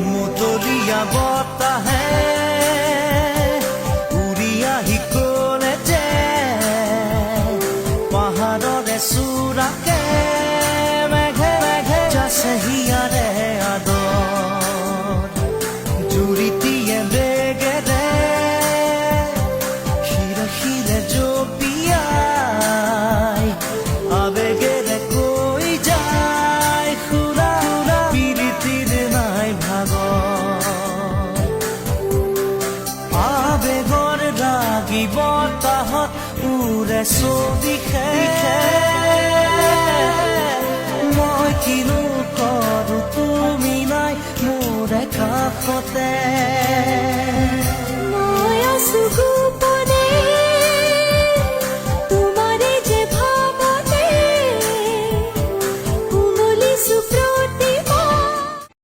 মুতলীয়া বতাহে উৰি আহি ক'লে যে পাহাৰৰে চূড়াকে মেঘে মেঘে যাছে হিয়াৰে আদৰ জুৰিটিয়ে বেগেৰে শিৰে শিৰে জপিয়াই আবেগেৰে কৈ যায় খুৰা পিৰিতিৰ নাই ভাগৰ আবেগৰ ৰাগি বতাহত উৰে চদিশে মই কিনো কৰোঁ তুমি নাই মোৰে কাষতে